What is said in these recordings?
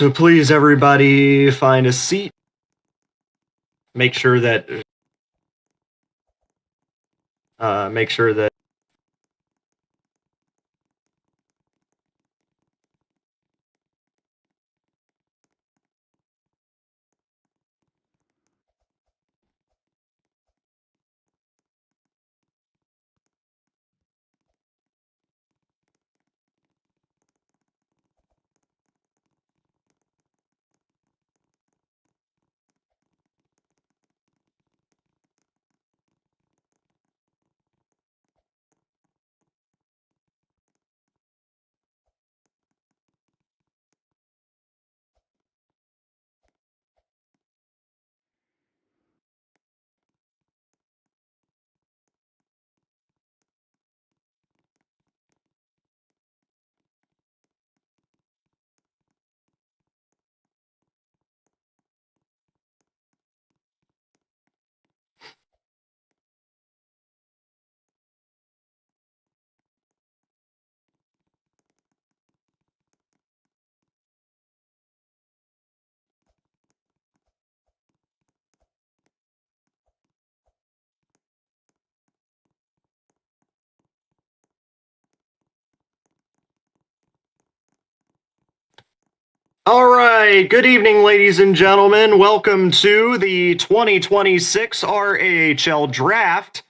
So please, everybody, find a seat. Make sure that. Make sure that. All right. Good evening, ladies and gentlemen. Welcome to the 2026 RAHL Draft.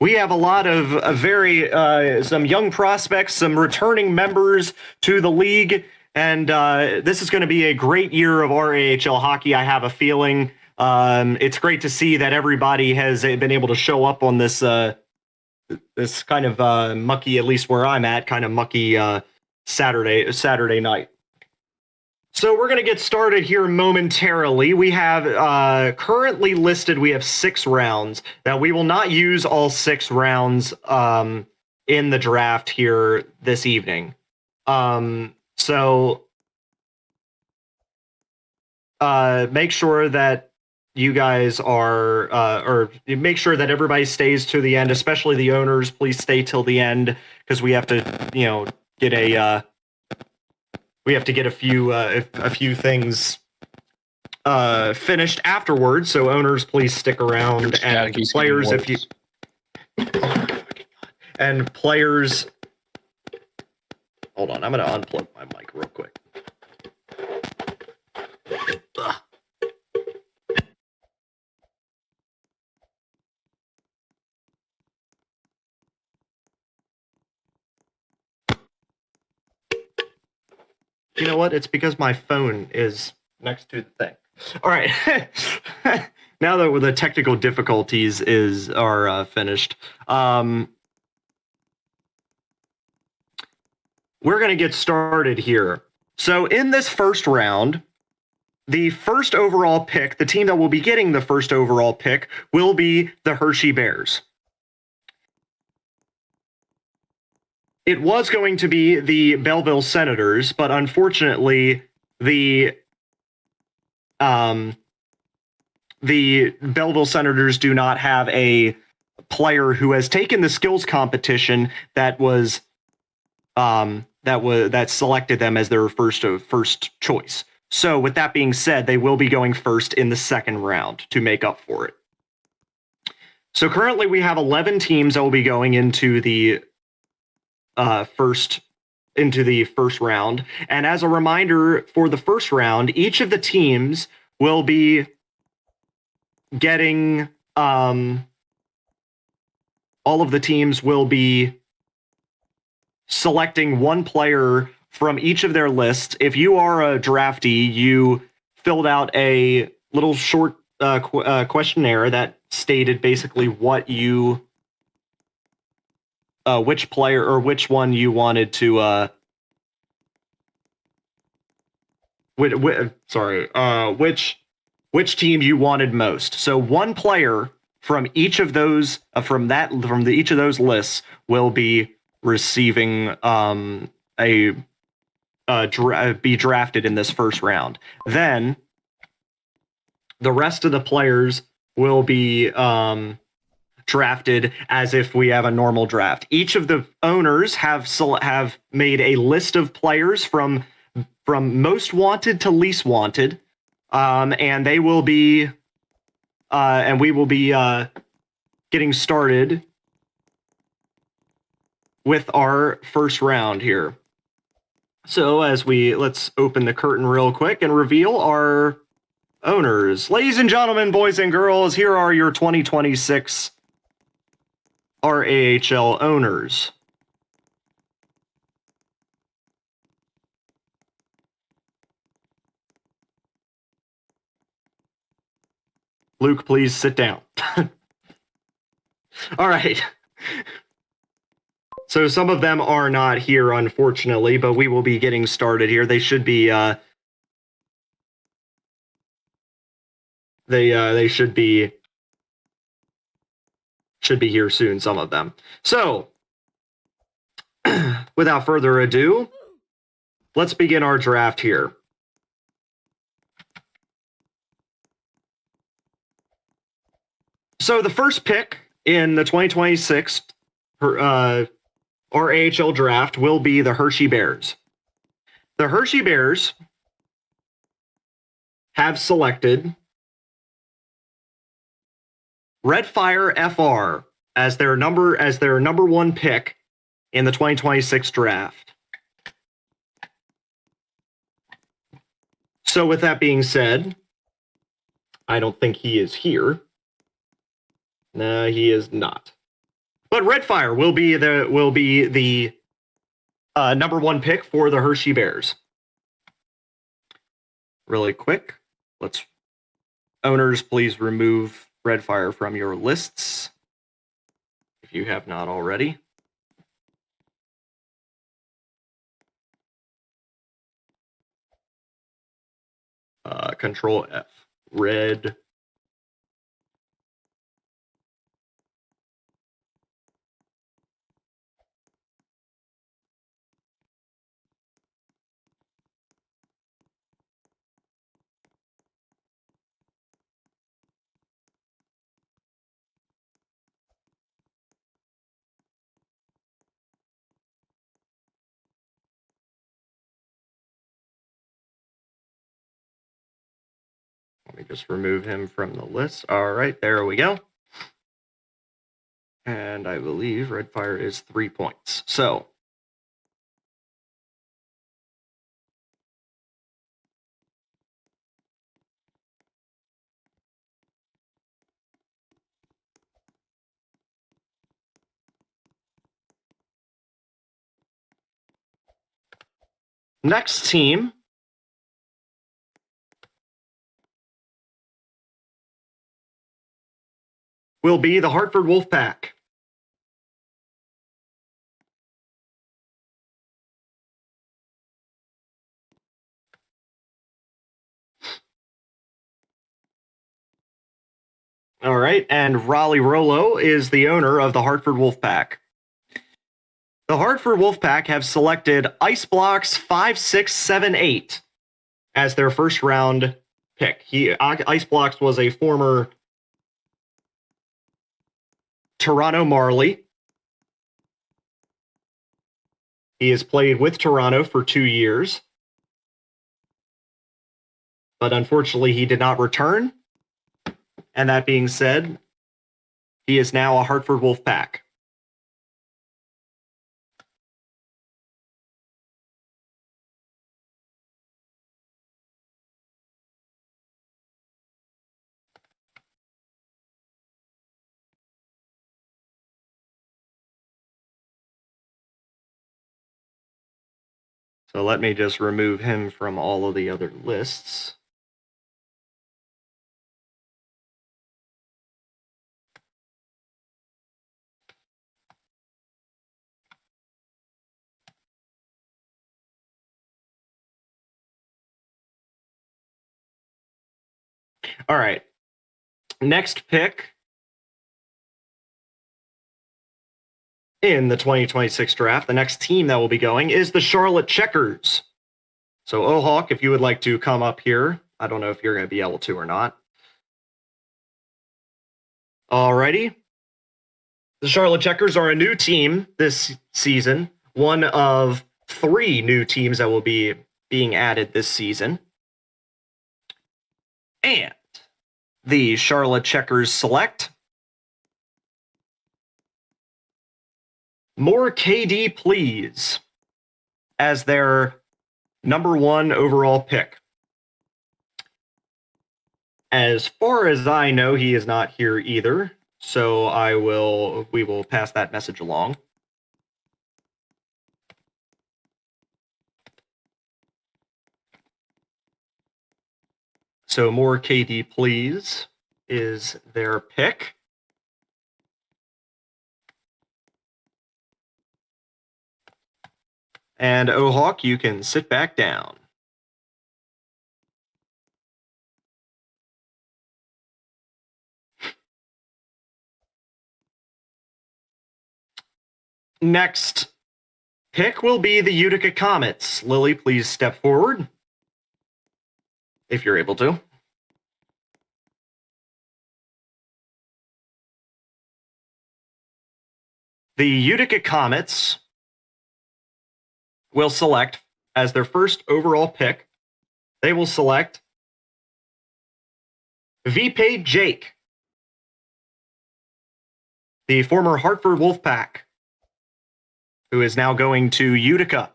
We have a lot of some young prospects, some returning members to the league, and this is going to be a great year of RAHL hockey, I have a feeling. It's great to see that everybody has been able to show up on this this kind of mucky, at least where I'm at, kind of mucky Saturday night. So we're going to get started here momentarily. We have currently listed, we have 6 rounds. Now, we will not use all 6 rounds in the draft here this evening. So make sure that you guys are, or make sure that everybody stays to the end, especially the owners. Please stay till the end, because we have to, get a... we have to get a few things finished afterwards. So owners, please stick around, and players, if you and players, hold on, I'm gonna unplug my mic real quick. You know what? It's because my phone is next to the thing. All right. Now that the technical difficulties are finished, we're going to get started here. So in this first round, the first overall pick, the team that will be getting the first overall pick, will be the Hershey Bears. It was going to be the Belleville Senators, but unfortunately, the Belleville Senators do not have a player who has taken the skills competition that selected them as their first choice. So, with that being said, they will be going first in the second round to make up for it. So currently, we have 11 teams that will be going into the first round. And as a reminder, for the first round, each of the teams will be getting all of the teams will be selecting one player from each of their lists. If you are a draftee, you filled out a little short questionnaire that stated basically what you which player or which one you wanted to which team you wanted most. So one player from each of those each of those lists will be receiving be drafted in this first round. Then the rest of the players will be drafted as if we have a normal draft. Each of the owners have made a list of players from from most wanted to least wanted. And they will be, and we will be getting started with our first round here. So let's open the curtain real quick and reveal our owners. Ladies and gentlemen, boys and girls, here are your 2026 RAHL owners. Luke, please sit down. All right. So some of them are not here, unfortunately, but we will be getting started here. They should be they should be here soon, some of them. So without further ado, let's begin our draft here. So the first pick in the 2026 RAHL draft will be the Hershey Bears. The Hershey Bears have selected Redfire FR as their number one pick in the 2026 draft. So with that being said, I don't think he is here. No, he is not. But Redfire will be the number one pick for the Hershey Bears. Really quick, owners, please remove Redfire from your lists if you have not already. Control F. Red. Let me just remove him from the list. All right, there we go. And I believe Redfire is 3 points. So next team will be the Hartford Wolfpack. All right, and Raleigh Rollo is the owner of the Hartford Wolfpack. The Hartford Wolfpack have selected Ice Blocks 5, 6, 7, 8 as their first round pick. Ice Blocks was a former Toronto Marley. He has played with Toronto for 2 years, but unfortunately he did not return. And that being said, he is now a Hartford Wolfpack. So let me just remove him from all of the other lists. All right. Next pick in the 2026 draft, the next team that will be going is the Charlotte Checkers. So, Ohawk, if you would like to come up here, I don't know if you're going to be able to or not. Alrighty. The Charlotte Checkers are a new team this season, one of 3 new teams that will be being added this season. And the Charlotte Checkers select More KD Please as their number 1 overall pick. As far as I know, he is not here either, so we will pass that message along. So More KD Please is their pick. And Ohawk, you can sit back down. Next pick will be the Utica Comets. Lily, please step forward, if you're able to. The Utica Comets will select, as their first overall pick, they will select Vipe Jake, the former Hartford Wolfpack, who is now going to Utica.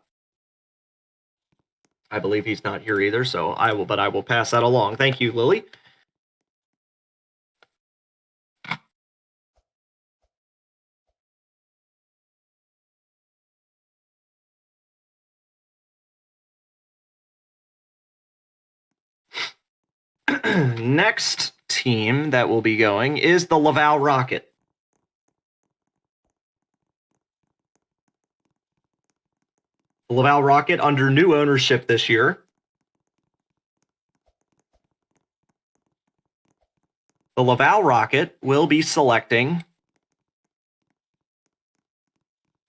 I believe he's not here either, so I will pass that along. Thank you, Lily. Next team that will be going is the Laval Rocket. The Laval Rocket under new ownership this year. The Laval Rocket will be selecting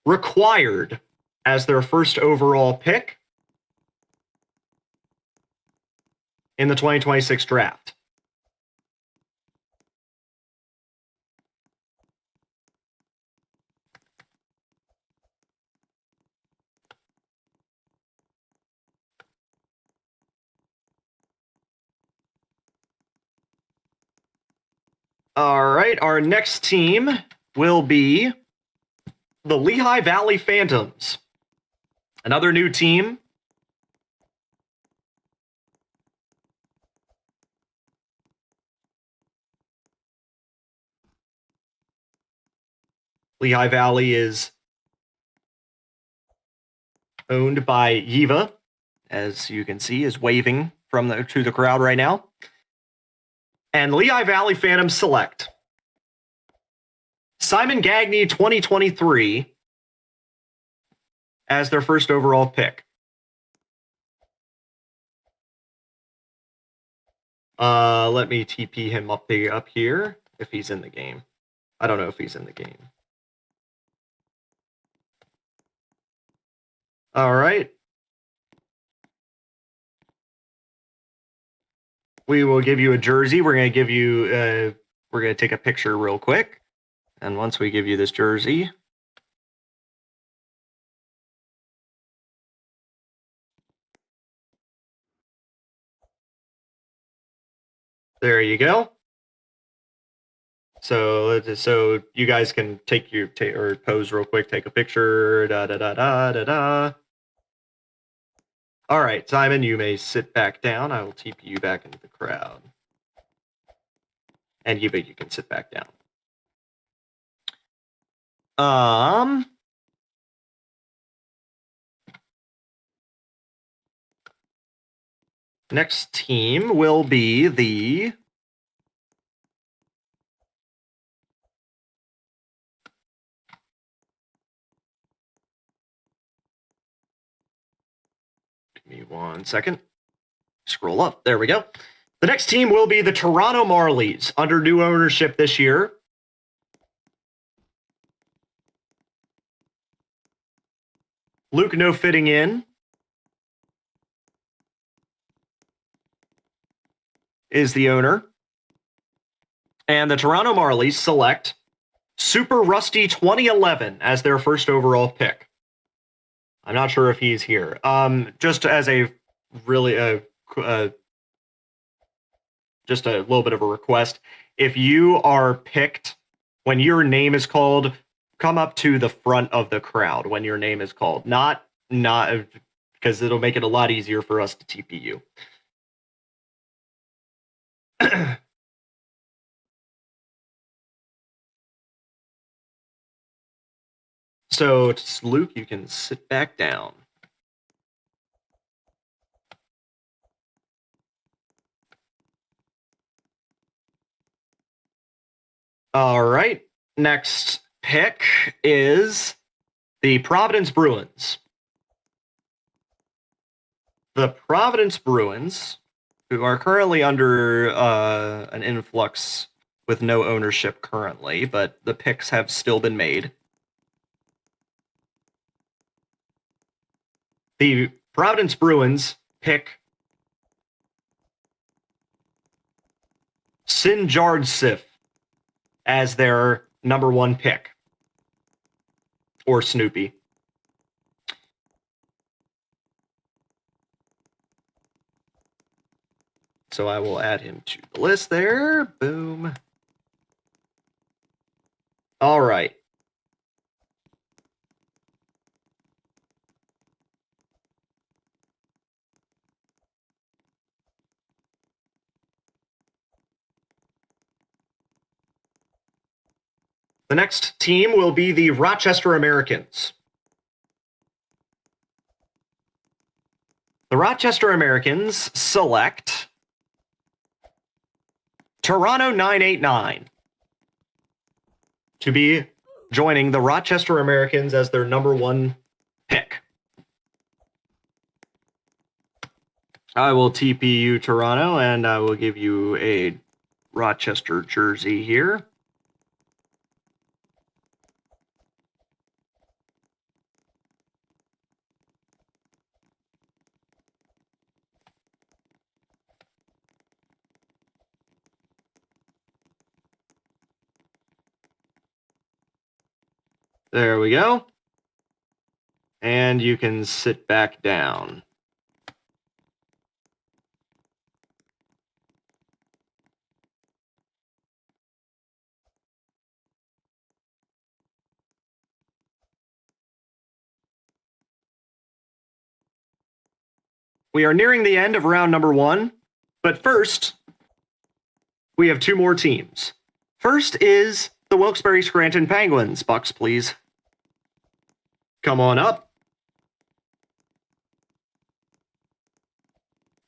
Required as their first overall pick in the 2026 draft. All right, our next team will be the Lehigh Valley Phantoms. Another new team. Lehigh Valley is owned by Yiva, as you can see, is waving to the crowd right now. And Lehigh Valley Phantoms select Simon Gagne 2023 as their first overall pick. Let me TP him up here if he's in the game. I don't know if he's in the game. All right. We will give you a jersey. We're going to give you, we're going to take a picture real quick. And once we give you this jersey, there you go. So you guys can or pose real quick, take a picture. All right, Simon, you may sit back down. I will TP you back into the crowd. And you can sit back down. Next team will be the Give me 1 second. Scroll up. There we go. The next team will be the Toronto Marlies under new ownership this year. Luke No Fitting In is the owner. And the Toronto Marlies select Super Rusty 2011 as their first overall pick. I'm not sure if he's here. Just as a really just a little bit of a request. If you are picked when your name is called, come up to the front of the crowd when your name is called. Not because it'll make it a lot easier for us to TP you. So, Luke, you can sit back down. All right. Next pick is the Providence Bruins. The Providence Bruins, who are currently under an influx with no ownership currently, but the picks have still been made. The Providence Bruins pick Sinjard Sif as their number 1 pick. Or Snoopy. So I will add him to the list there. Boom. All right. The next team will be the Rochester Americans. The Rochester Americans select Toronto 989 to be joining the Rochester Americans as their number 1 pick. I will TP you, Toronto, and I will give you a Rochester jersey here. There we go. And you can sit back down. We are nearing the end of round number 1, but first, we have 2 more teams. First is the Wilkes-Barre Scranton Penguins. Bucks, please. Come on up.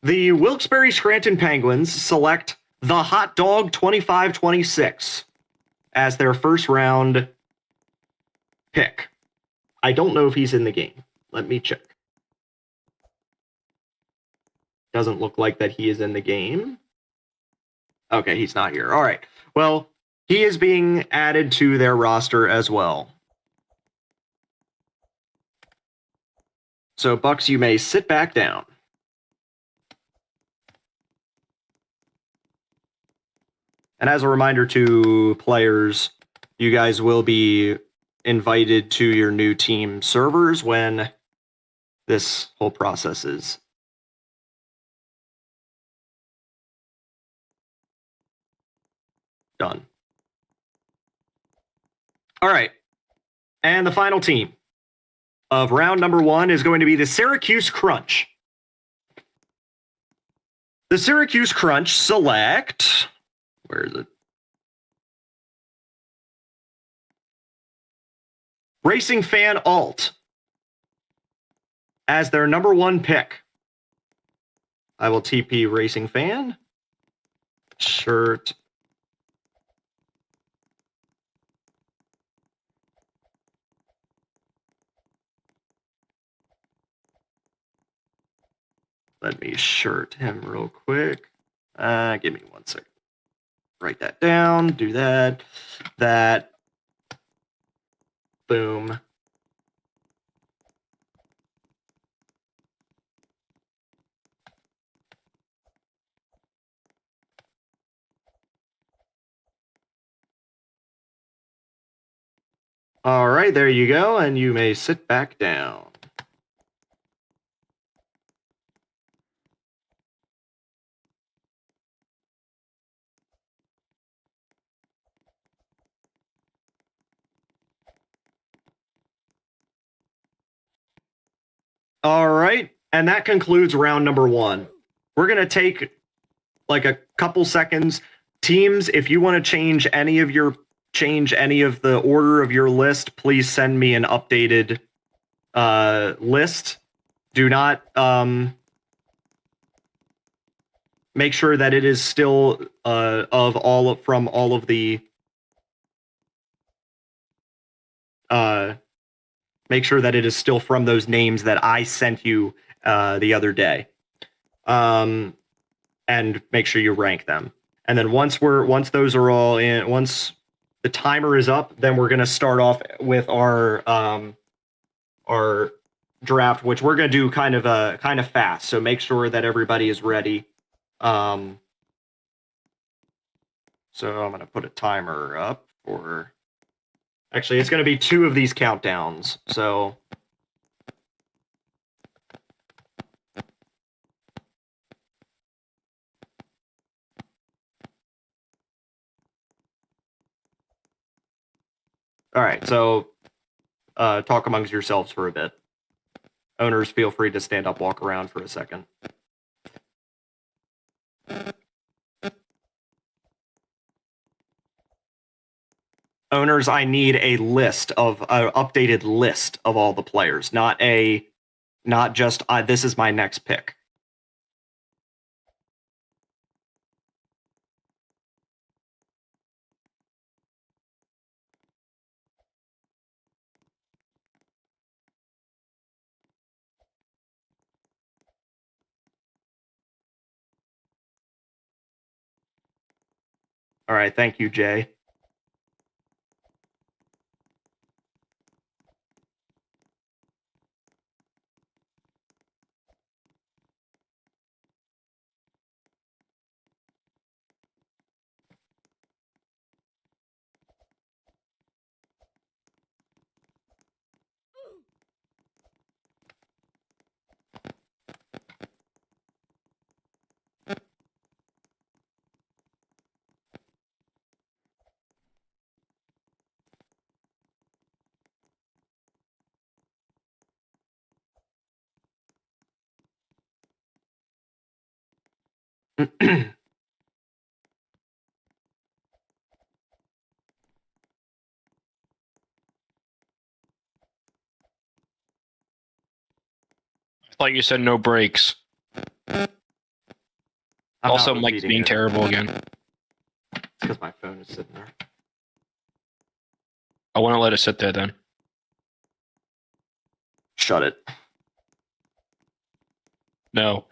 The Wilkes-Barre Scranton Penguins select the Hot Dog 2526 as their first round pick. I don't know if he's in the game. Let me check. Doesn't look like that he is in the game. Okay, he's not here. All right. Well, he is being added to their roster as well. So, Bucks, you may sit back down. And as a reminder to players, you guys will be invited to your new team servers when this whole process is done. All right. And the final team of round number 1 is going to be the Syracuse Crunch. The Syracuse Crunch select... Where is it? Racing Fan Alt as their number 1 pick. I will TP Racing Fan. Shirt. Let me shirt him real quick. Give me 1 second. Write that down. Do that. That. Boom. All right, there you go, and you may sit back down. All right, and that concludes round number 1. We're gonna take like a couple seconds. Teams, if you want to change any of the order of your list, please send me an updated list. Do not make sure that it is still from all of the make sure that it is still from those names that I sent you the other day. And make sure you rank them. And then once those are all in, once the timer is up, then we're gonna start off with our draft, which we're gonna do kind of fast. So make sure that everybody is ready. So I'm gonna put a timer up for. Actually, it's gonna be 2 of these countdowns. So. All right, so talk amongst yourselves for a bit. Owners, feel free to stand up, walk around for a second. Owners, I need a list of updated list of all the players, not just this is my next pick. All right, thank you, Jay. I thought you said no breaks. Also, Mike's being terrible again. It's because my phone is sitting there. I want to let it sit there then. Shut it. No.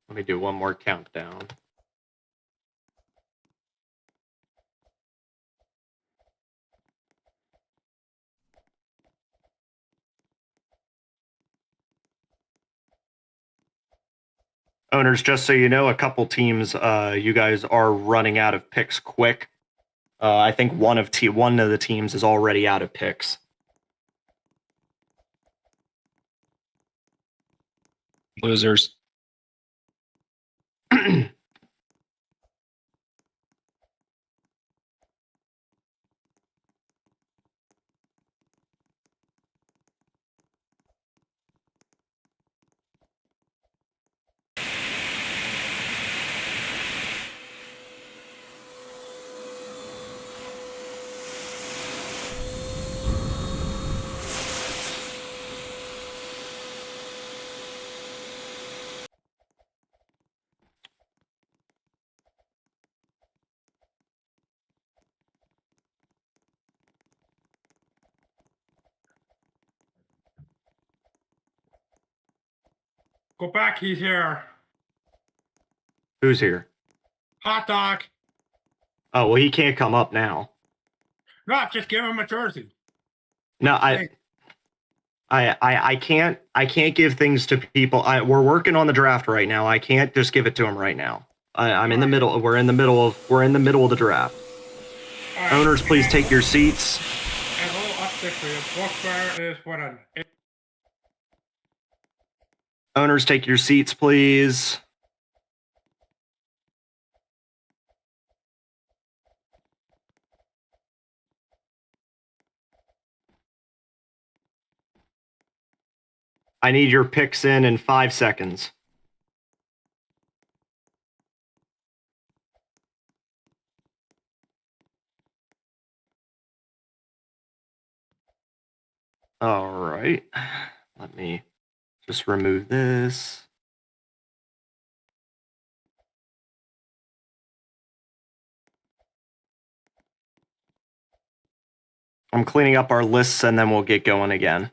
Let me do one more countdown. Owners, just so you know, a couple teams, you guys are running out of picks quick. I think one of the teams is already out of picks. Losers. Go back, he's here. Who's here? Hot dog. Oh, well, he can't come up now. No, just give him a jersey. No, I can't give things to people. We're working on the draft right now. I can't just give it to him right now. I'm in the middle. We're in the middle of the draft. Right. Owners, please take your seats. And a little update for you. Boxbar is what an. Owners, take your seats, please. I need your picks in 5 seconds. All right. Let me just remove this. I'm cleaning up our lists and then we'll get going again.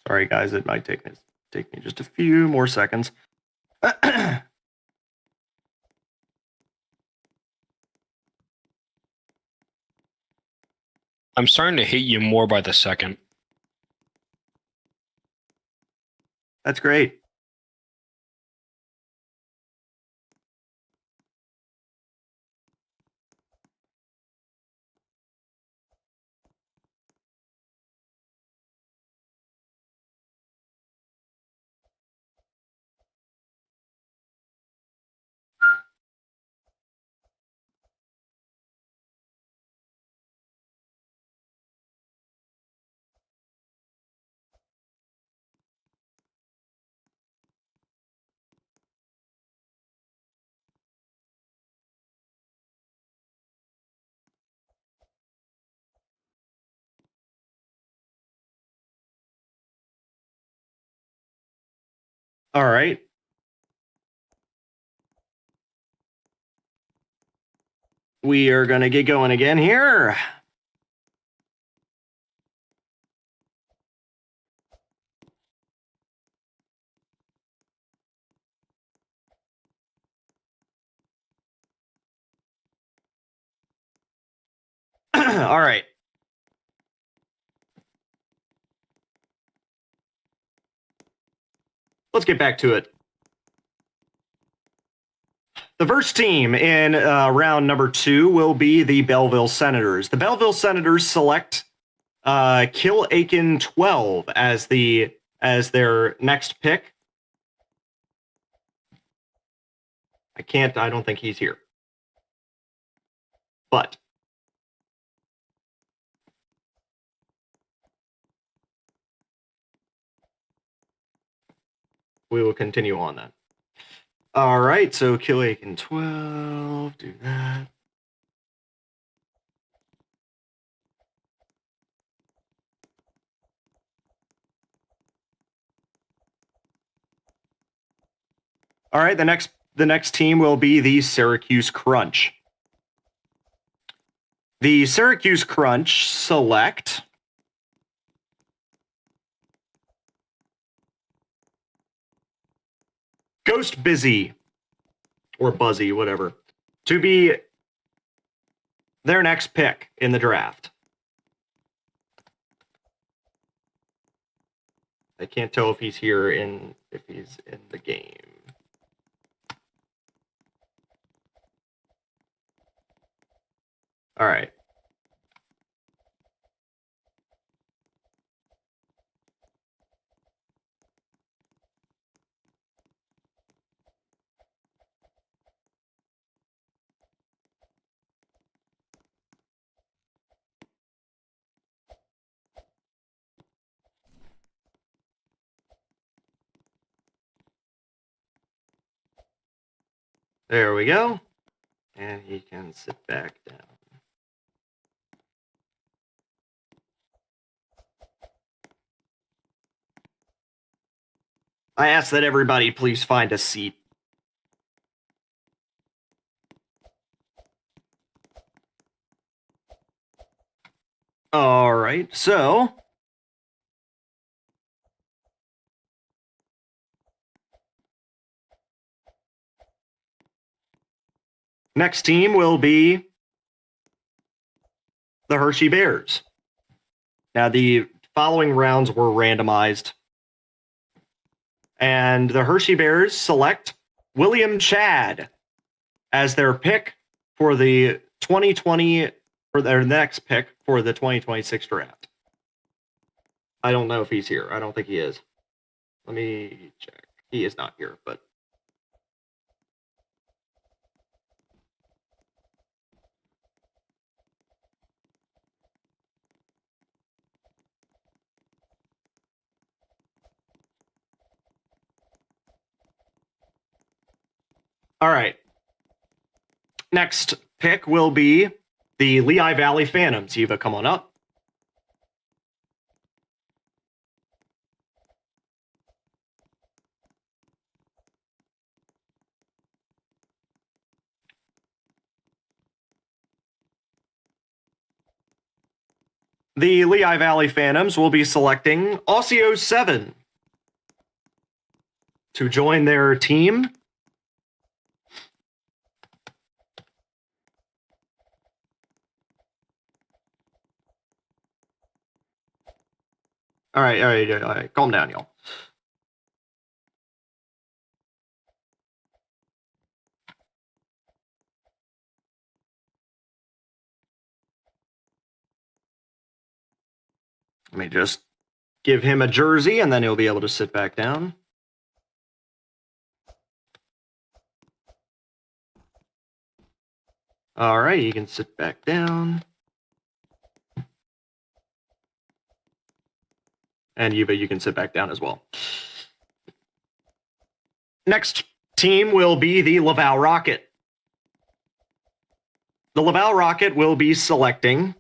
Sorry, guys. It might take me just a few more seconds. I'm starting to hate you more by the second. That's great. All right. We are going to get going again here. All right. Let's get back to it. The first team in round number 2 will be the Belleville Senators. The Belleville Senators select Kill Aiken 12 as their next pick. I don't think he's here. But we will continue on then. All right, so Kill Aiken 12, do that. All right, the next team will be the Syracuse Crunch. The Syracuse Crunch select Ghost Busy or Buzzy, whatever, to be their next pick in the draft. I can't tell if he's here if he's in the game. All right. There we go. And he can sit back down. I ask that everybody please find a seat. All right, so next team will be the Hershey Bears. Now, the following rounds were randomized, and the Hershey Bears select William Chad as their pick for the 2020, for their next pick for the 2026 draft. I don't know if he's here. I don't think he is. Let me check. He is not here, but all right. Next pick will be the Lehigh Valley Phantoms. Eva, come on up. The Lehigh Valley Phantoms will be selecting Osseo 7 to join their team. All right. Calm down, y'all. Let me just give him a jersey, and then he'll be able to sit back down. All right, you can sit back down. And Eva, you can sit back down as well. Next team will be the Laval Rocket. The Laval Rocket will be selecting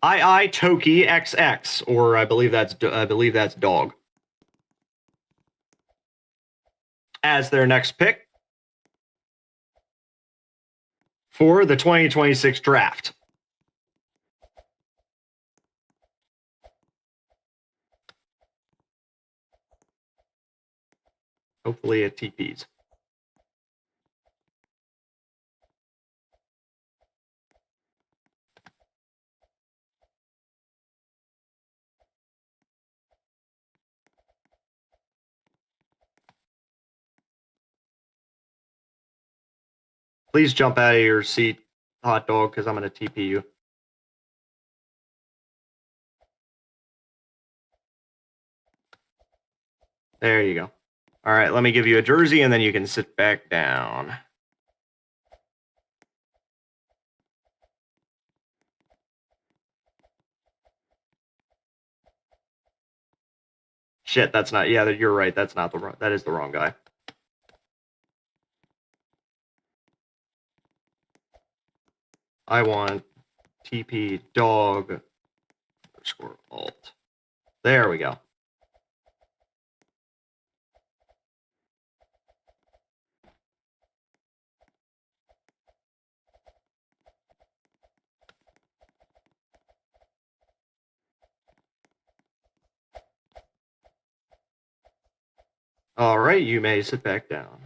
II Toki XX, or I believe that's dog, as their next pick for the 2026 draft. Hopefully it TPs. Please jump out of your seat, hot dog, because I'm going to TP you. There you go. All right, let me give you a jersey, and then you can sit back down. Shit, that's not. Yeah, you're right. That's not the. That is the wrong guy. I want TP dog _ alt. There we go. All right, you may sit back down.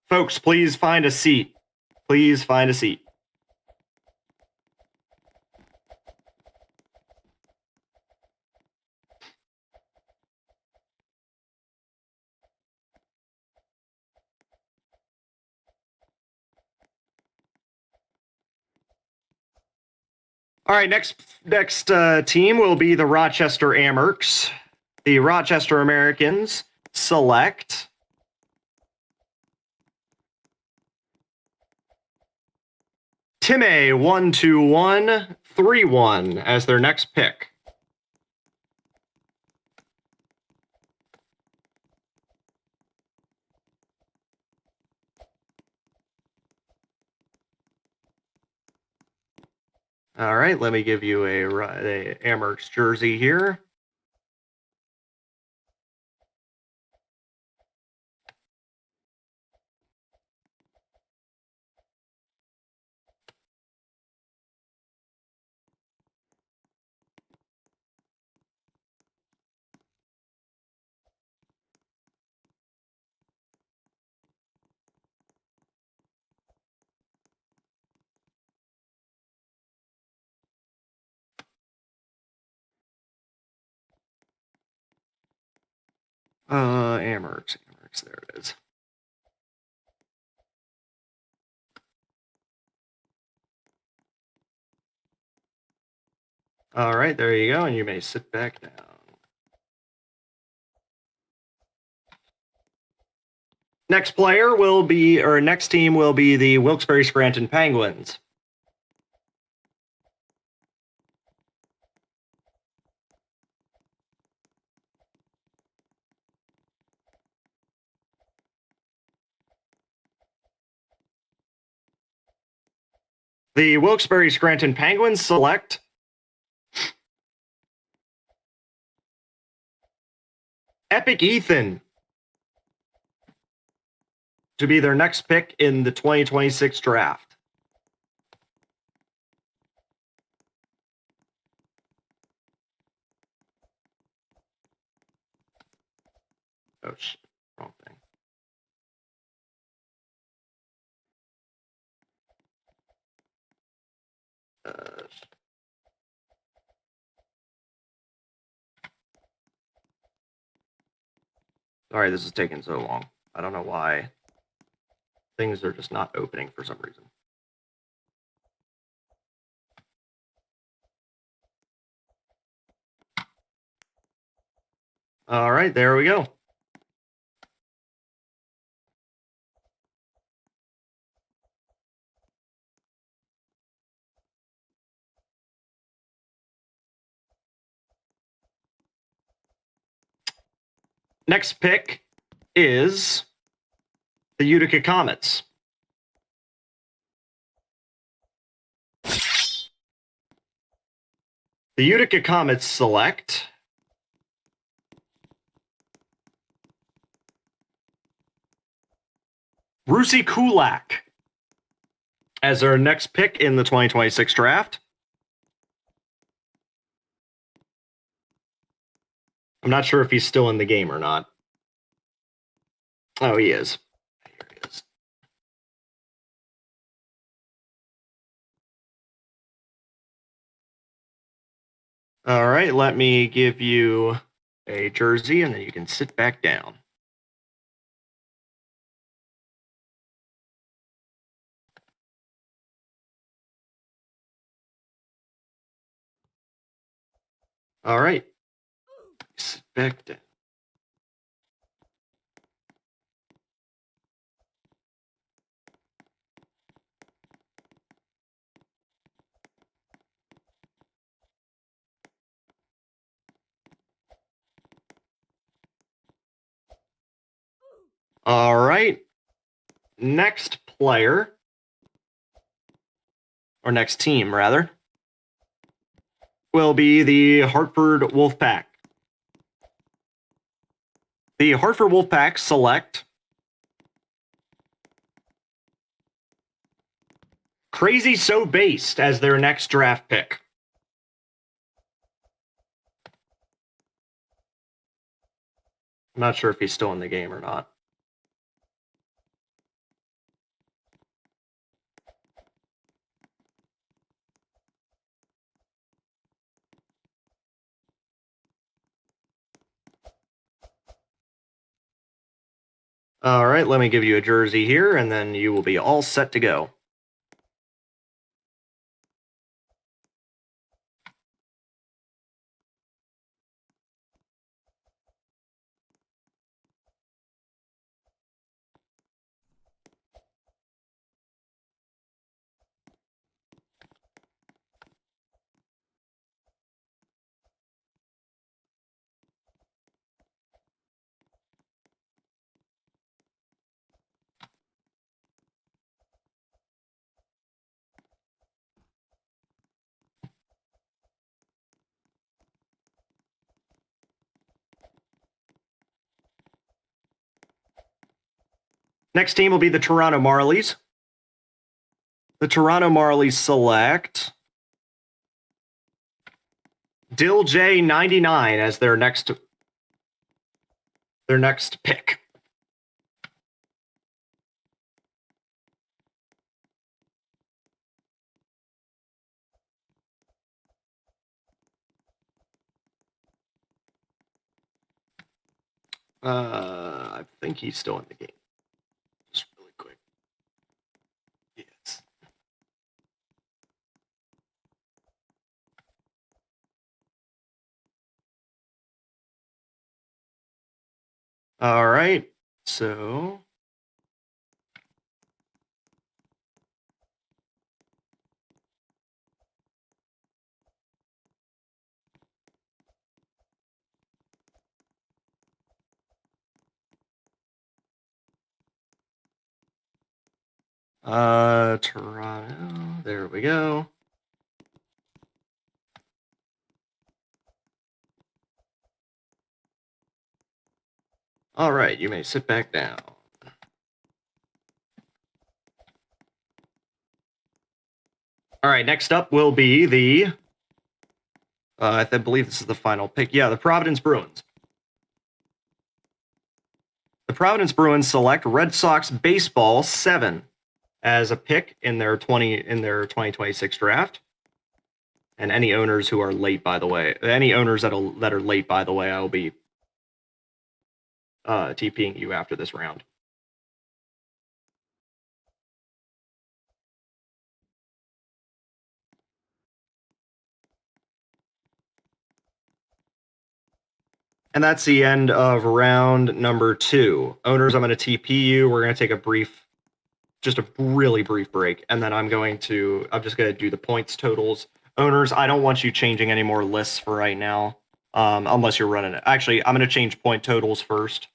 Folks, please find a seat. Please find a seat. All right, next team will be the Rochester Amerks. The Rochester Americans select Time12131 as their next pick. All right, let me give you a Amherst jersey here. Amherst, there it is. All right, there you go, and you may sit back down. Next player will be, or next team will be the Wilkes-Barre Scranton Penguins. The Wilkes-Barre Scranton Penguins select Epic Ethan to be their next pick in the 2026 draft. Oh, shit. Wrong thing. Sorry, this is taking so long. I don't know why. Things are just not opening for some reason. All right, there we go. Next pick is the Utica Comets. The Utica Comets select Rusi Kulak as their next pick in the 2026 draft. I'm not sure if he's still in the game or not. Oh, he is. Here he is. All right, let me give you a jersey, and then you can sit back down. All right. Sit back down. All right. Next player, or next team, rather, will be the Hartford Wolfpack. The Hartford Wolfpack select Crazy So Based as their next draft pick. I'm not sure if he's still in the game or not. All right, let me give you a jersey here, and then you will be all set to go. Next team will be the Toronto Marlies. The Toronto Marlies select Dill J99 as their next pick. I think he's still in the game. Just really quick. Yes. All right. So Toronto. There we go. All right, you may sit back down. All right, next up will be the I believe this is the final pick. Yeah, the Providence Bruins. The Providence Bruins select Red Sox baseball 7 as a pick in their 2026 draft. And any owners who are late, by the way, any owners that are late, by the way, I will be TPing you after this round. And that's the end of round number 2. Owners, I'm going to TP you. We're going to take just a really brief break, and then I'm just going to do the points totals. Owners, I don't want you changing any more lists for right now, unless you're running it. Actually, I'm going to change point totals first.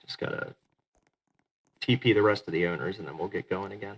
Just got to TP the rest of the owners, and then we'll get going again.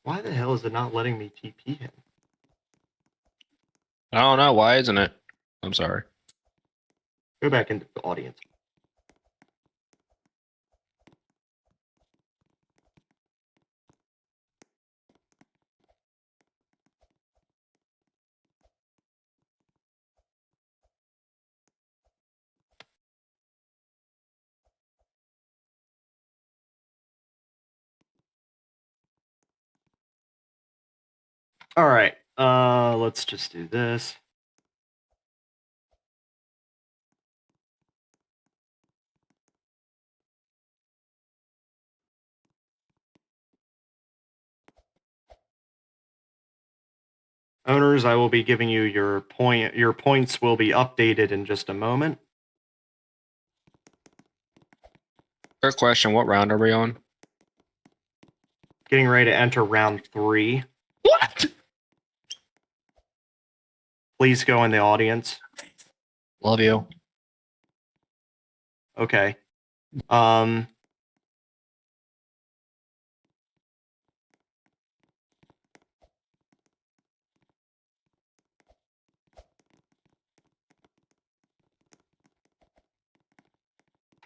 Why the hell is it not letting me TP him? I don't know. Why isn't it? I'm sorry. Go back into the audience. All right. Let's just do this. Owners, I will be giving you your points will be updated in just a moment. Quick question. What round are we on? Getting ready to enter round 3. What? Please go in the audience. Love you. Okay.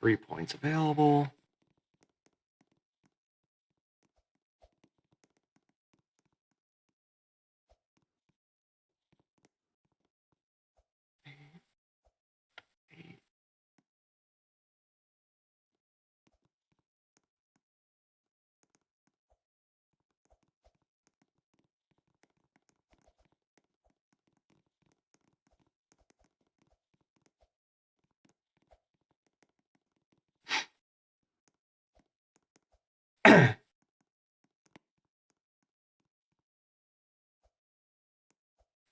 3 points available.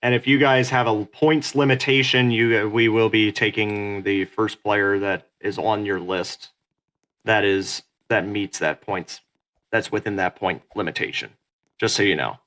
And if you guys have a points limitation, we will be taking the first player that is on your list that meets that points that's within that point limitation. Just so you know.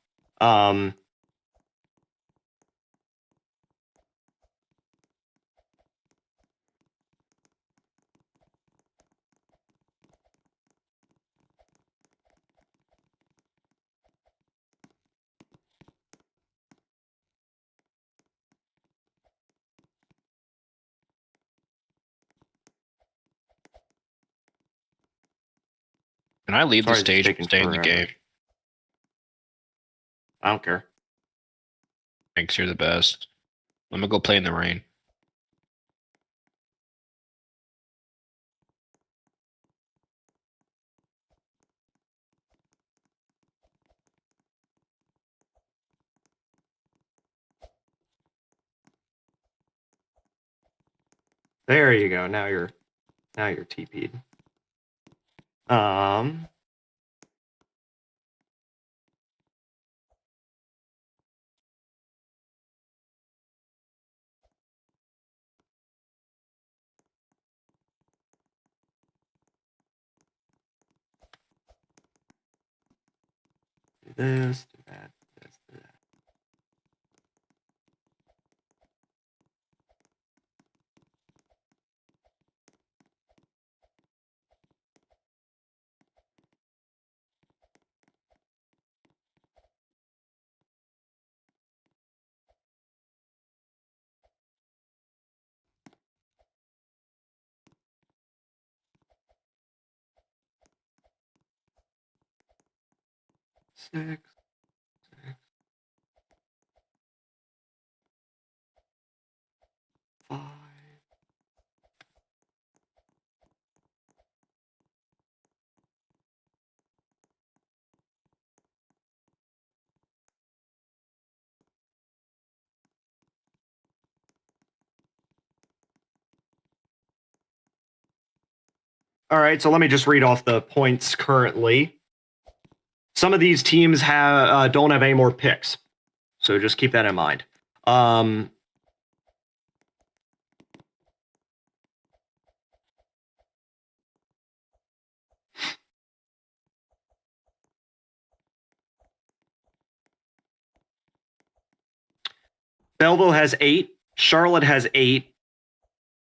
Can I leave Sorry, the it's stage and taking stay in the forever. game? I don't care. Thanks, you're the best. I'm gonna go play in the rain. There you go. Now you're TP'd. Do this, do that, do this, do that. Six. Five. All right, so let me just read off the points currently. Some of these teams don't have any more picks, so just keep that in mind. Belleville has 8. Charlotte has 8.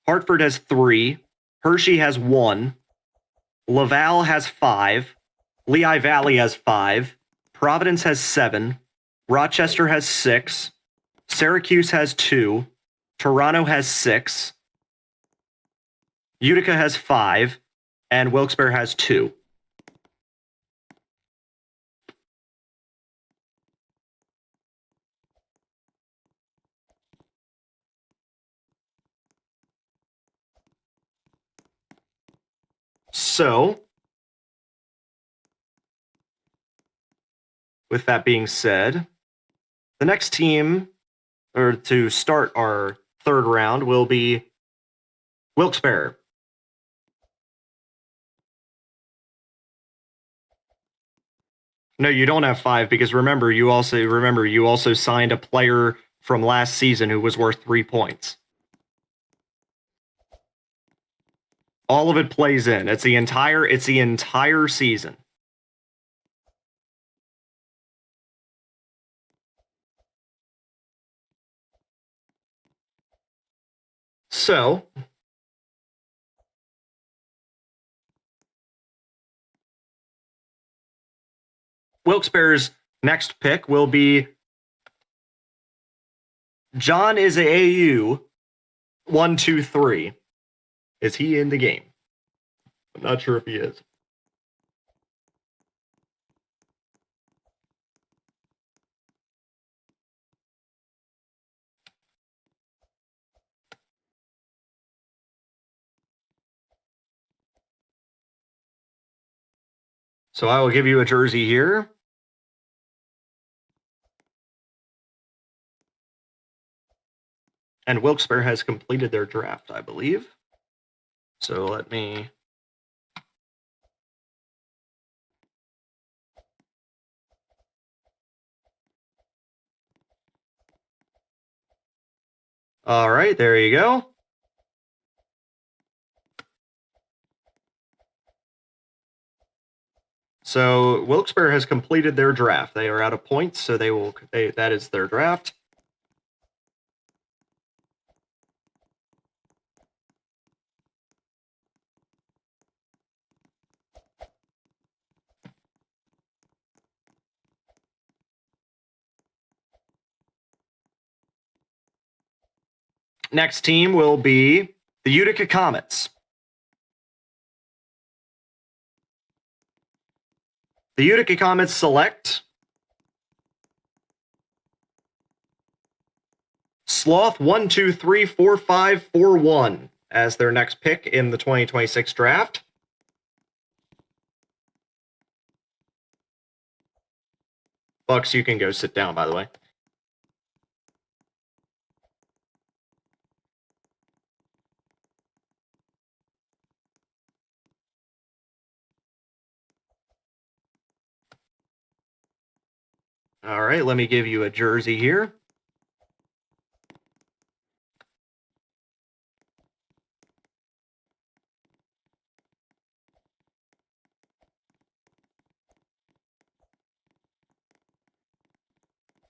Hartford has 3. Hershey has 1. Laval has 5. Lehigh Valley has 5. Providence has 7. Rochester has 6. Syracuse has 2. Toronto has 6. Utica has 5. And Wilkes-Barre has 2. So, with that being said, the next team, or to start our third round, will be Wilkes-Barre. No, you don't have 5 because remember you also signed a player from last season who was worth 3 points. All of it plays in. It's the entire season. So, Wilkes-Barre's next pick will be John is a AU 123. Is he in the game? I'm not sure if he is. So I will give you a jersey here. And Wilkes-Barre has completed their draft, I believe. So let me... All right, there you go. So Wilkes-Barre has completed their draft. They are out of points, so that is their draft. Next team will be the Utica Comets. The Utica Comets select Sloth 1234541 as their next pick in the 2026 draft. Bucks, you can go sit down, by the way. All right, let me give you a jersey here.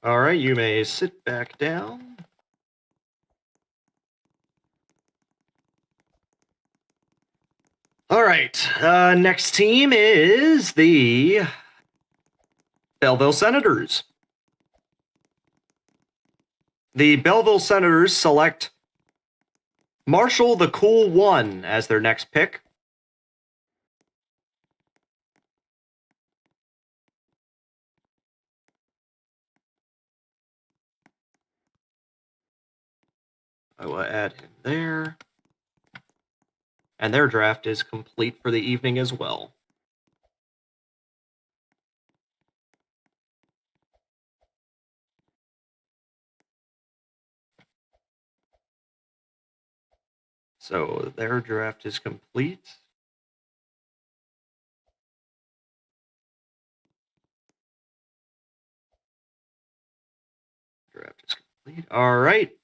All right, you may sit back down. All right, next team is the Belleville Senators. The Belleville Senators select Marshall the Cool One as their next pick. I will add him there. And their draft is complete for the evening as well. So their draft is complete. Draft is complete. All right.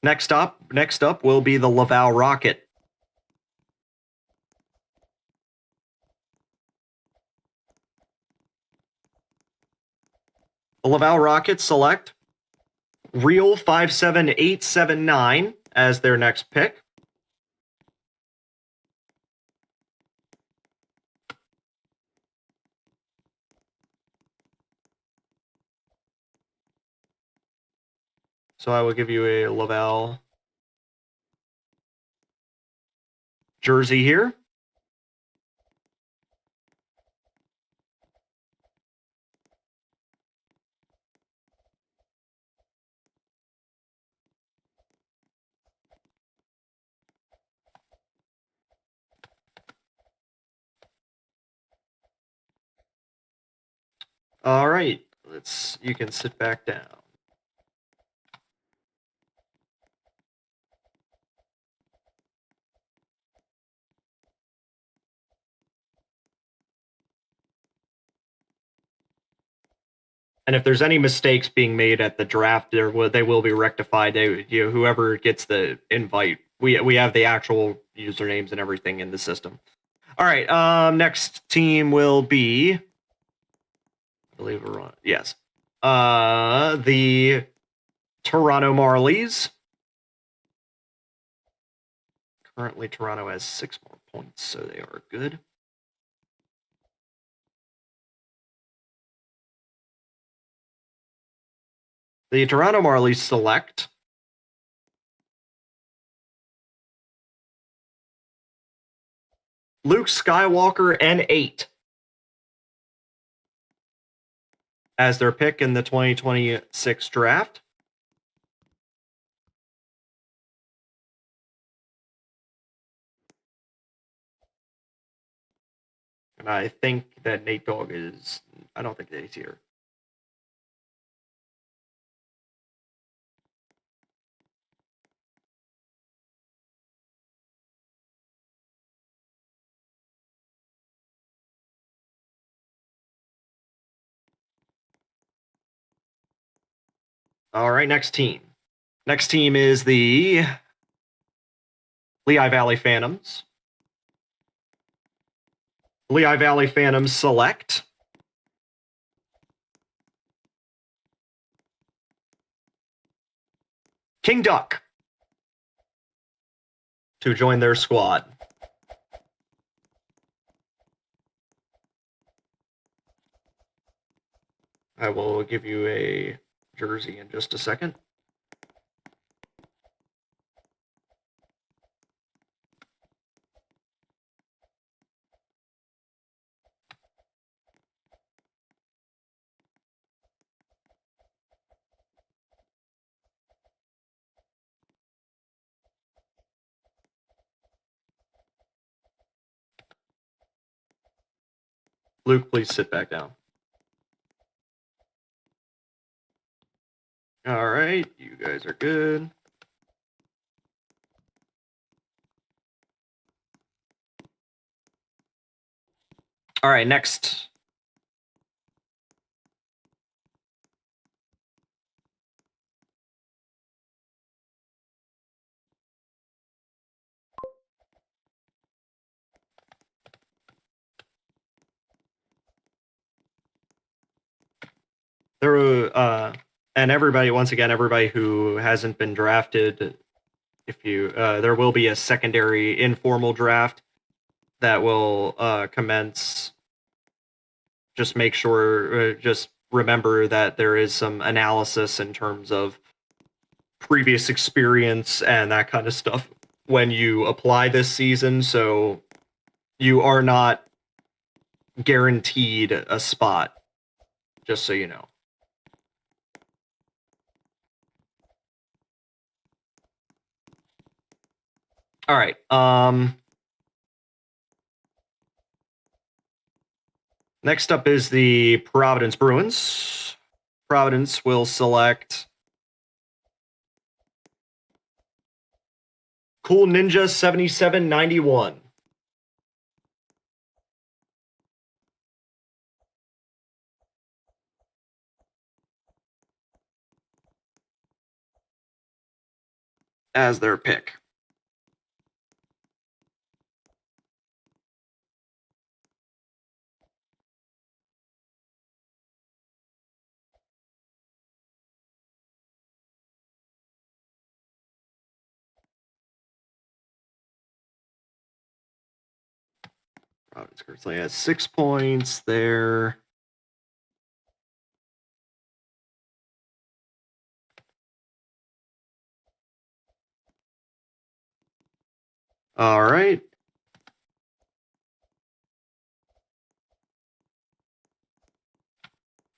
Next up will be the Laval Rocket. The Laval Rocket select RAHL 57879 as their next pick. So I will give you a Laval jersey here. All right, you can sit back down. And if there's any mistakes being made at the draft, they will be rectified. Whoever gets the invite, we have the actual usernames and everything in the system. All right, next team will be, I believe we're on. Yes, the Toronto Marlies. Currently, Toronto has 6 more points, so they are good. The Toronto Marlies select Luke Skywalker, N8 as their pick in the 2026 draft. And I think that Nate Dogg is... I don't think that he's here. All right, next team. Next team is the Lehigh Valley Phantoms. Lehigh Valley Phantoms select King Duck to join their squad. I will give you a jersey in just a second. Luke, please sit back down. All right, you guys are good. All right, next. And everybody, once again, everybody who hasn't been drafted, if you, there will be a secondary informal draft that will commence. Just make sure, just remember that there is some analysis in terms of previous experience and that kind of stuff when you apply this season, so you are not guaranteed a spot, just so you know. All right. Next up is the Providence Bruins. Providence will select Cool Ninja 7791. As their pick. Providence currently has 6 points there. All right.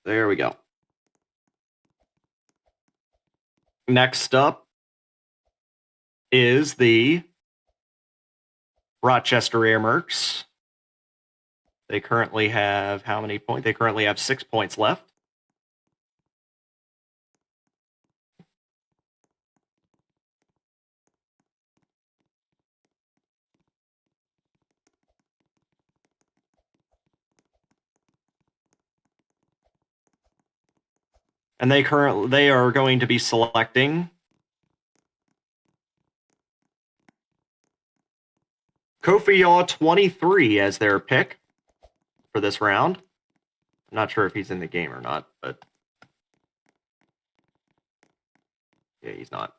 There we go. Next up is the Rochester Airmerks. They currently have how many points? They currently have 6 points left. And they are going to be selecting Kofi Yaw 23 as their pick for this round. I'm not sure if he's in the game or not, but yeah, he's not.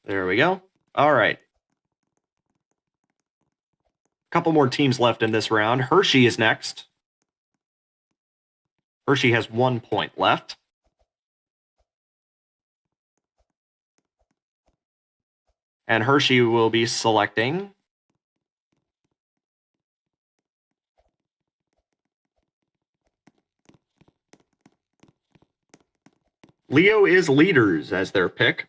There we go. All right. Couple more teams left in this round. Hershey is next. Hershey has 1 point left. And Hershey will be selecting Leo is Leaders as their pick.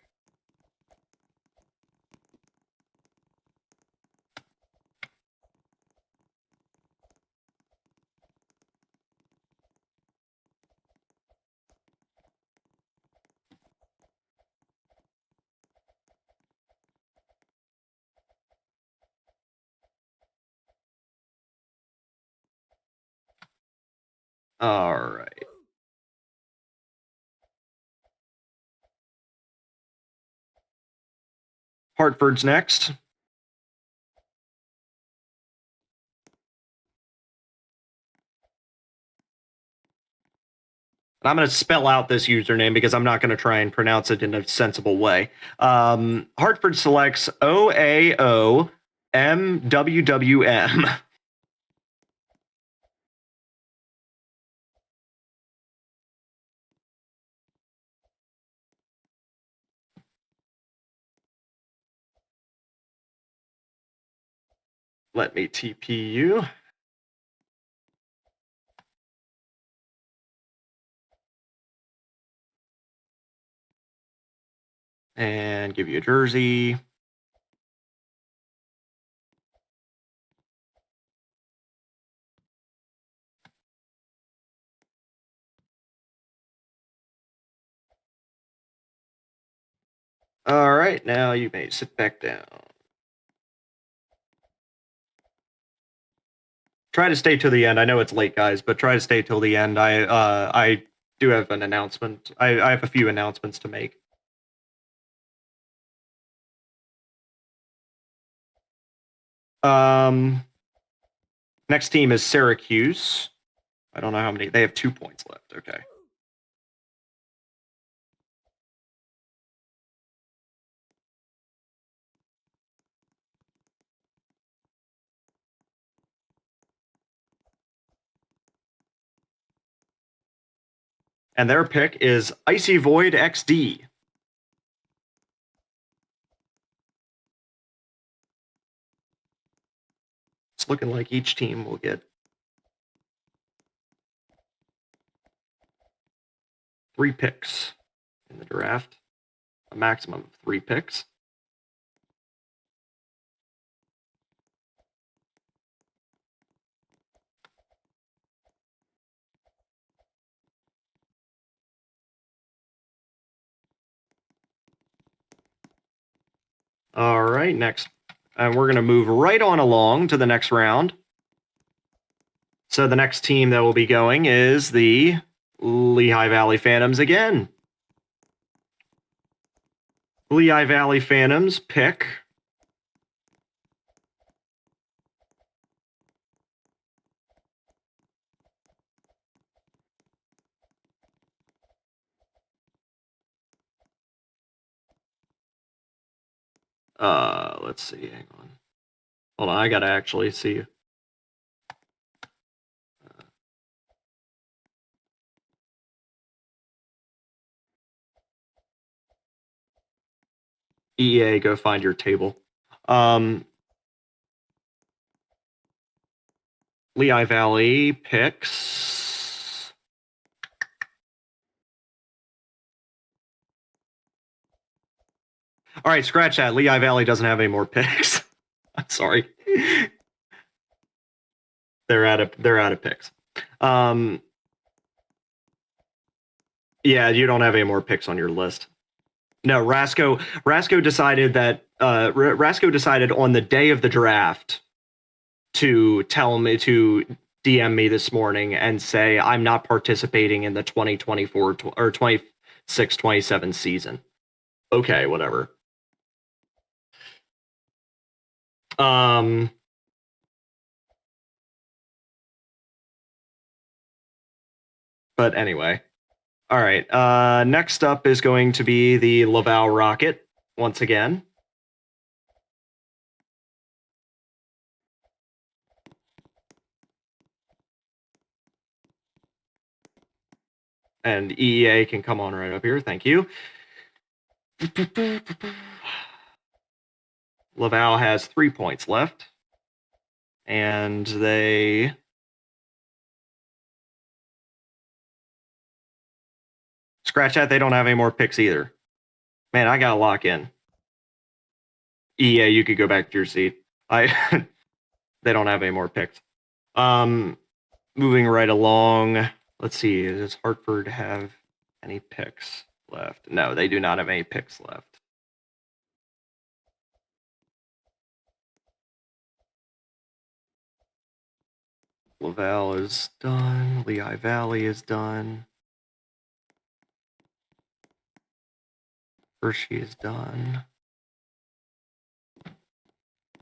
All right. Hartford's next. I'm going to spell out this username because I'm not going to try and pronounce it in a sensible way. Hartford selects OAOMWWM. Let me TP you. And give you a jersey. All right, now you may sit back down. Try to stay till the end. I know it's late, guys, but try to stay till the end. I do have an announcement. I have a few announcements to make. Next team is Syracuse. I don't know how many. They have 2 points left. Okay. And their pick is Icy Void XD. It's looking like each team will get 3 picks in the draft, a maximum of 3 picks. All right, next. And we're going to move right on along to the next round. So the next team that will be going is the Lehigh Valley Phantoms again. Lehigh Valley Phantoms pick let's see, hang on. Hold on, I gotta actually see. EA, go find your table. Lehigh Valley picks. All right, scratch that. Lehigh Valley doesn't have any more picks. I'm sorry. They're out of picks. Yeah, you don't have any more picks on your list. No, Rasco decided that Rasco decided on the day of the draft to tell me to DM me this morning and say I'm not participating in the 2024 or 26-27 season. Okay, whatever. But anyway. All right. Next up is going to be the Laval Rocket once again. And EEA can come on right up here. Thank you. Laval has 3 points left. And they... Scratch that, they don't have any more picks either. Man, I gotta lock in. EA, you could go back to your seat. They don't have any more picks. Moving right along. Let's see, does Hartford have any picks left? No, they do not have any picks left. Laval is done. Lehigh Valley is done. Hershey is done.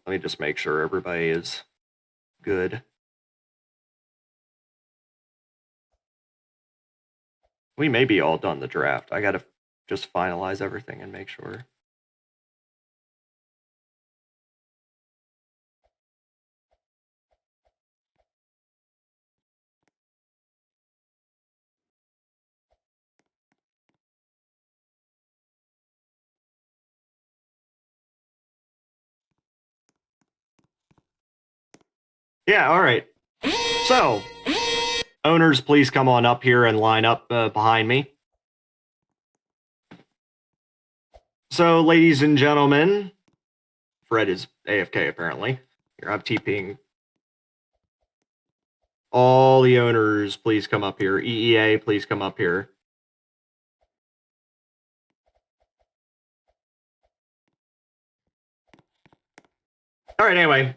Let me just make sure everybody is good. We may be all done the draft. I gotta just finalize everything and make sure. Yeah, all right. So, owners, please come on up here and line up behind me. So, ladies and gentlemen, Fred is AFK apparently. Here, I'm TPing. All the owners, please come up here. EEA, please come up here. All right, anyway,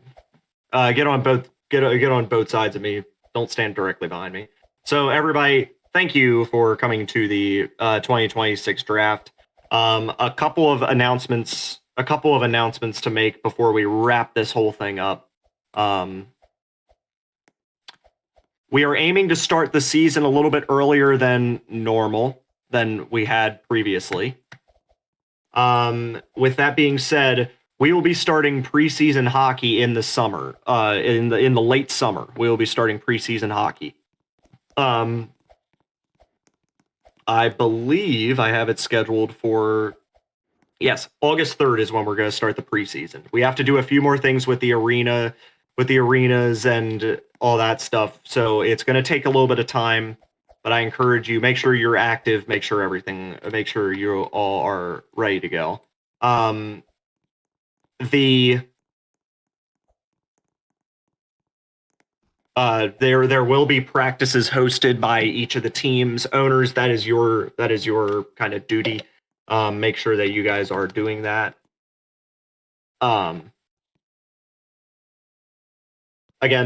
get on both sides of me. Don't stand directly behind me. So, everybody, thank you for coming to the 2026 draft. A couple of announcements to make before we wrap this whole thing up. We are aiming to start the season a little bit earlier than normal than we had previously. With that being said, we will be starting preseason hockey in the summer. In the late summer, we will be starting preseason hockey. I believe I have it scheduled for, yes, August 3rd is when we're going to start the preseason. We have to do a few more things with the arenas and all that stuff. So it's going to take a little bit of time, but I encourage you, make sure you're active, make sure you all are ready to go. There will be practices hosted by each of the teams. Owners, that is your kind of duty. Make sure that you guys are doing that. Again,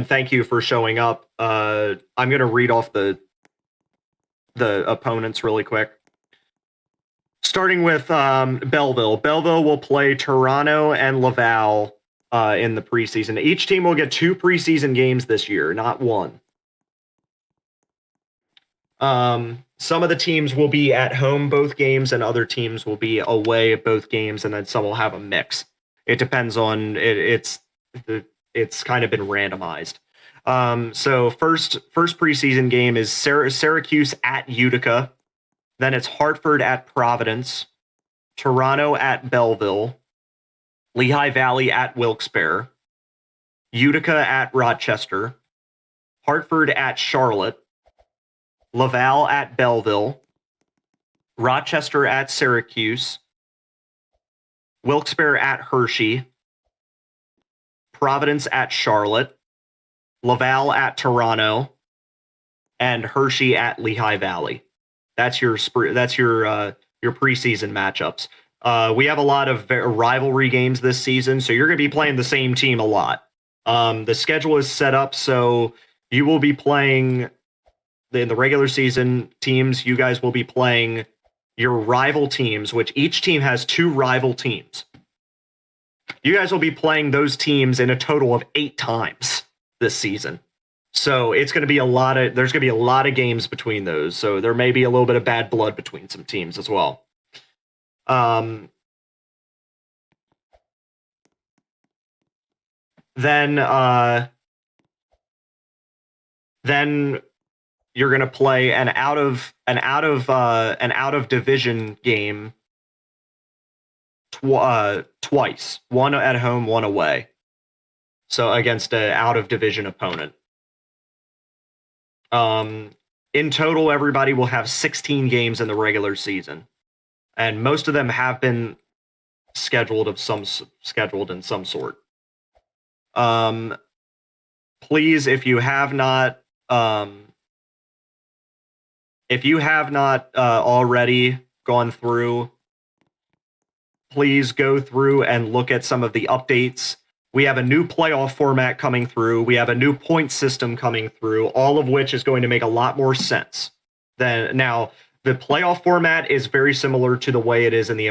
thank you for showing up. I'm going to read off the opponents really quick. Starting with Belleville. Belleville will play Toronto and Laval in the preseason. Each team will get 2 preseason games this year, not 1. Some of the teams will be at home both games, and other teams will be away at both games, and then some will have a mix. It depends on it. It's kind of been randomized. So first preseason game is Syracuse at Utica. Then it's Hartford at Providence, Toronto at Belleville, Lehigh Valley at Wilkes-Barre, Utica at Rochester, Hartford at Charlotte, Laval at Belleville, Rochester at Syracuse, Wilkes-Barre at Hershey, Providence at Charlotte, Laval at Toronto, and Hershey at Lehigh Valley. That's your preseason matchups. We have a lot of rivalry games this season, so you're going to be playing the same team a lot. The schedule is set up so you will be playing in the regular season teams. You guys will be playing your rival teams, which each team has 2 rival teams. You guys will be playing those teams in a total of 8 times this season. So it's going to be there's going to be a lot of games between those. So there may be a little bit of bad blood between some teams as well. Then you're going to play an out of division game twice, one at home, one away. So against an out of division opponent. In total, everybody will have 16 games in the regular season, and most of them have been scheduled in some sort. Please, if you have not already gone through, please go through and look at some of the updates. We have a new playoff format coming through. We have a new point system coming through, all of which is going to make a lot more sense than now. The playoff format is very similar to the way it is in the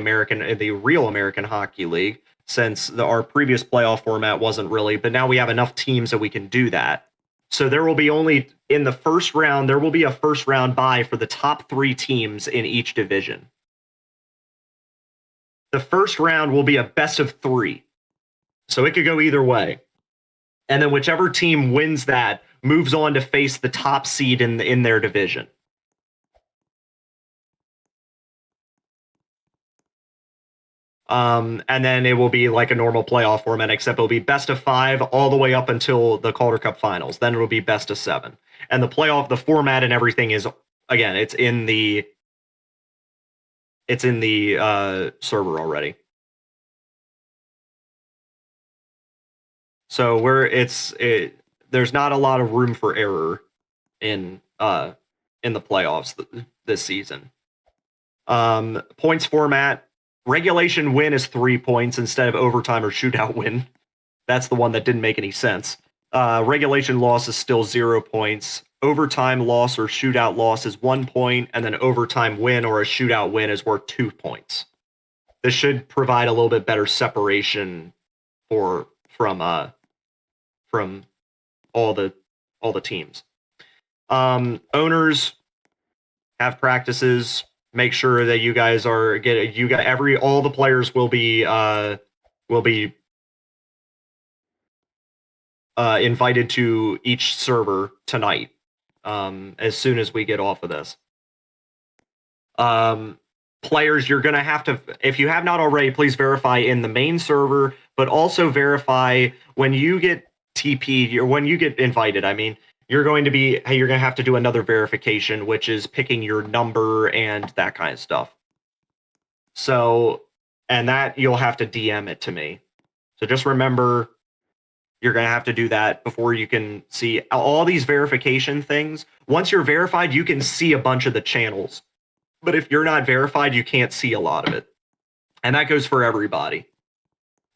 real American Hockey League, since our previous playoff format wasn't really, but now we have enough teams that we can do that. So there will be in the first round, there will be a first round bye for the top 3 teams in each division. The first round will be a best of 3. So it could go either way. And then whichever team wins that moves on to face the top seed in their division. And then it will be like a normal playoff format, except it'll be best of 5 all the way up until the Calder Cup finals. Then it'll be best of 7. And the format and everything is, again, it's in the server already. So there's not a lot of room for error in the playoffs this season. Points format. Regulation win is 3 points instead of overtime or shootout win. That's the one that didn't make any sense. Regulation loss is still 0 points. Overtime loss or shootout loss is 1 point, and then overtime win or a shootout win is worth 2 points. This should provide a little bit better separation from all the teams. Owners have practices. Make sure that you guys all the players will be invited to each server tonight, as soon as we get off of this. Players, you're going to have to, if you have not already, please verify in the main server, but also verify when you get TP'd, or when you get invited, I mean, you're going to have to do another verification, which is picking your number and that kind of stuff. So, and that you'll have to DM it to me. So just remember, you're going to have to do that before you can see all these verification things. Once you're verified, you can see a bunch of the channels. But if you're not verified, you can't see a lot of it. And that goes for everybody.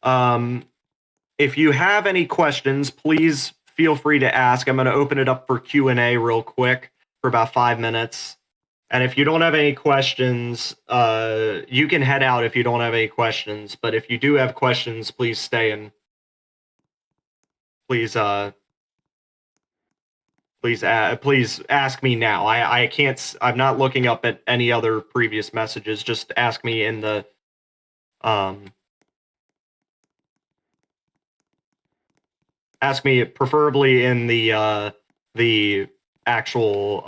If you have any questions, please feel free to ask. I'm going to open it up for Q&A real quick for about 5 minutes. And if you don't have any questions, you can head out if you don't have any questions. But if you do have questions, please stay and please ask me now. I can't. I'm not looking up at any other previous messages. Just ask me in the ask me preferably in the actual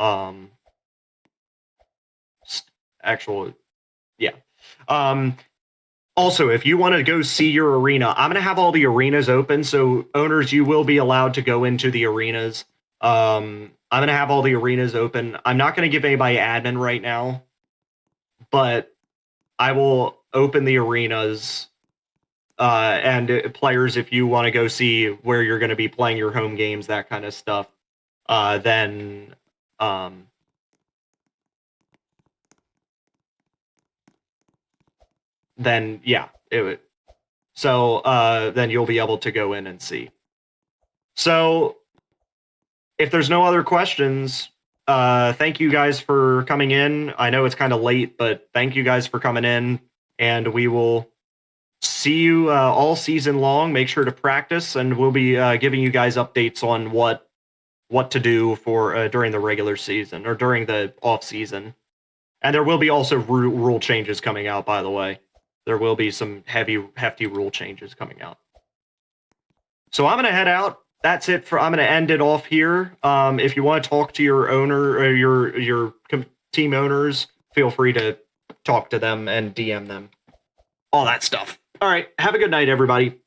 yeah. Also, if you want to go see your arena, I'm going to have all the arenas open. So owners, you will be allowed to go into the arenas. I'm going to have all the arenas open. I'm not going to give anybody admin right now, but I will open the arenas. And players, if you want to go see where you're going to be playing your home games, that kind of stuff, then yeah, it would. So then you'll be able to go in and see. So if there's no other questions, thank you guys for coming in. I know it's kind of late, but thank you guys for coming in, and we will see you all season long. Make sure to practice, and we'll be giving you guys updates on what to do for during the regular season or during the off season. And there will be also rule changes coming out, by the way. There will be some hefty rule changes coming out. So I'm going to head out. that's it for. I'm going to end it off here. If you want to talk to your owner or your team owners, feel free to talk to them and DM them. All that stuff. All right. Have a good night, everybody.